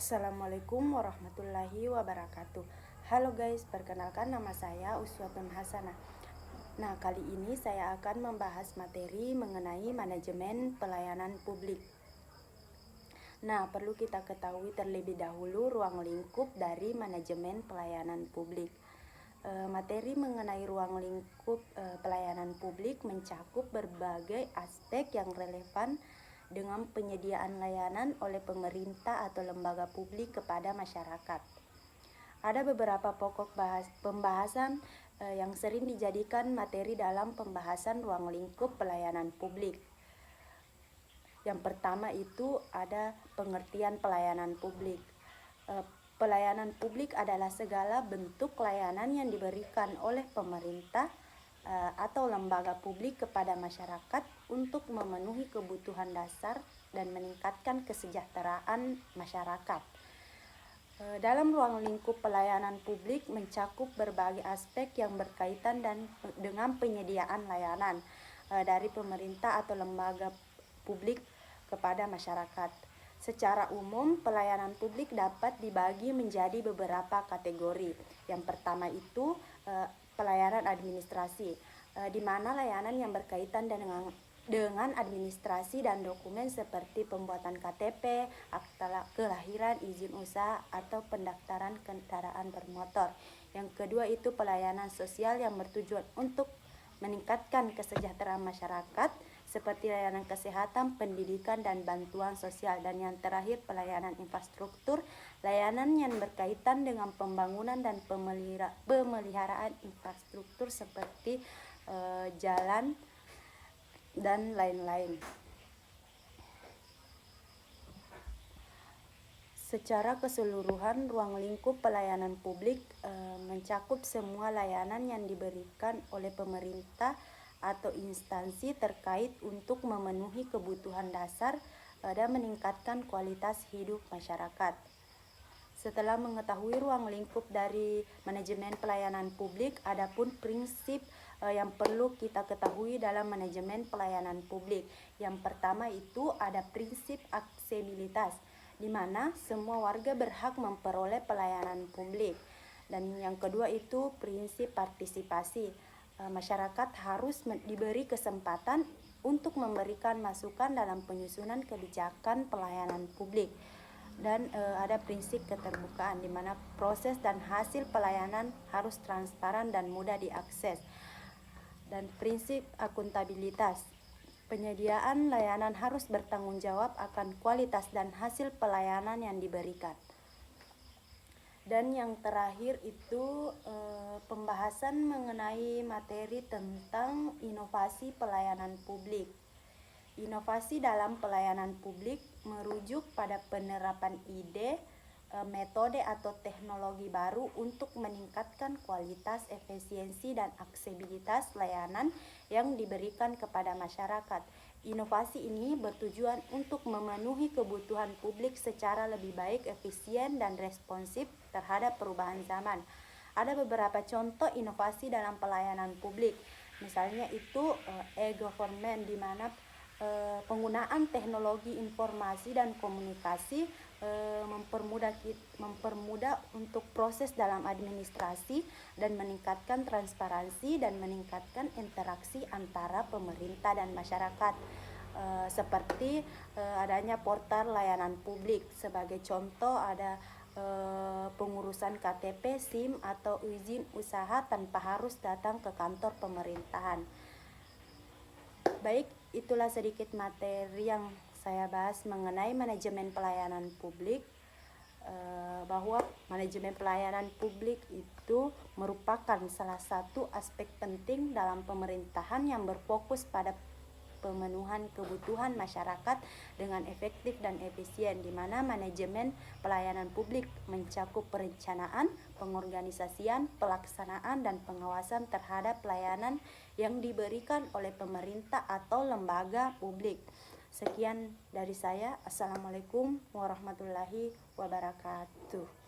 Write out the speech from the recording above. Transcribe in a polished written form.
Assalamualaikum warahmatullahi wabarakatuh. Halo guys, perkenalkan nama saya Uswatun Hasanah. Nah, kali ini saya akan membahas materi mengenai manajemen pelayanan publik. Nah, perlu kita ketahui terlebih dahulu ruang lingkup dari manajemen pelayanan publik. Materi mengenai ruang lingkup pelayanan publik mencakup berbagai aspek yang relevan dengan penyediaan layanan oleh pemerintah atau lembaga publik kepada masyarakat. Ada beberapa pokok pembahasan yang sering dijadikan materi dalam pembahasan ruang lingkup pelayanan publik. Yang pertama itu ada pengertian pelayanan publik. Pelayanan publik adalah segala bentuk layanan yang diberikan oleh pemerintah atau lembaga publik kepada masyarakat untuk memenuhi kebutuhan dasar dan meningkatkan kesejahteraan masyarakat. Dalam ruang lingkup pelayanan publik mencakup berbagai aspek yang berkaitan dengan penyediaan layanan dari pemerintah atau lembaga publik kepada masyarakat. Secara umum, pelayanan publik dapat dibagi menjadi beberapa kategori. Yang pertama itu pelayanan administrasi, di mana layanan yang berkaitan dengan administrasi dan dokumen seperti pembuatan KTP, akta kelahiran, izin usaha, atau pendaftaran kendaraan bermotor. Yang kedua itu pelayanan sosial yang bertujuan untuk meningkatkan kesejahteraan masyarakat seperti layanan kesehatan, pendidikan, dan bantuan sosial. Dan yang terakhir pelayanan infrastruktur, layanan yang berkaitan dengan pembangunan dan pemeliharaan infrastruktur seperti jalan dan lain-lain. Secara keseluruhan, ruang lingkup pelayanan publik mencakup semua layanan yang diberikan oleh pemerintah atau instansi terkait untuk memenuhi kebutuhan dasar dan meningkatkan kualitas hidup masyarakat. Setelah mengetahui ruang lingkup dari manajemen pelayanan publik, adapun prinsip yang perlu kita ketahui dalam manajemen pelayanan publik. Yang pertama itu ada prinsip aksesibilitas, di mana semua warga berhak memperoleh pelayanan publik. Dan yang kedua itu prinsip partisipasi. Masyarakat harus diberi kesempatan untuk memberikan masukan dalam penyusunan kebijakan pelayanan publik. Dan ada prinsip keterbukaan, di mana proses dan hasil pelayanan harus transparan dan mudah diakses. Dan prinsip akuntabilitas, penyediaan layanan harus bertanggung jawab akan kualitas dan hasil pelayanan yang diberikan. Dan yang terakhir itu pembahasan mengenai materi tentang inovasi pelayanan publik. Inovasi dalam pelayanan publik merujuk pada penerapan ide, metode atau teknologi baru untuk meningkatkan kualitas, efisiensi, dan aksesibilitas layanan yang diberikan kepada masyarakat. Inovasi ini bertujuan untuk memenuhi kebutuhan publik secara lebih baik, efisien, dan responsif terhadap perubahan zaman. Ada beberapa contoh inovasi dalam pelayanan publik. Misalnya itu e-government, di mana penggunaan teknologi informasi dan komunikasi mempermudah untuk proses dalam administrasi dan meningkatkan transparansi dan meningkatkan interaksi antara pemerintah dan masyarakat. Seperti adanya portal layanan publik. Sebagai contoh ada pengurusan KTP, SIM, atau izin usaha tanpa harus datang ke kantor pemerintahan. Baik, itulah sedikit materi yang saya bahas mengenai manajemen pelayanan publik, bahwa manajemen pelayanan publik itu merupakan salah satu aspek penting dalam pemerintahan yang berfokus pada pemenuhan kebutuhan masyarakat dengan efektif dan efisien, di mana manajemen pelayanan publik mencakup perencanaan, pengorganisasian, pelaksanaan, dan pengawasan terhadap pelayanan yang diberikan oleh pemerintah atau lembaga publik. Sekian dari saya. Assalamualaikum warahmatullahi wabarakatuh.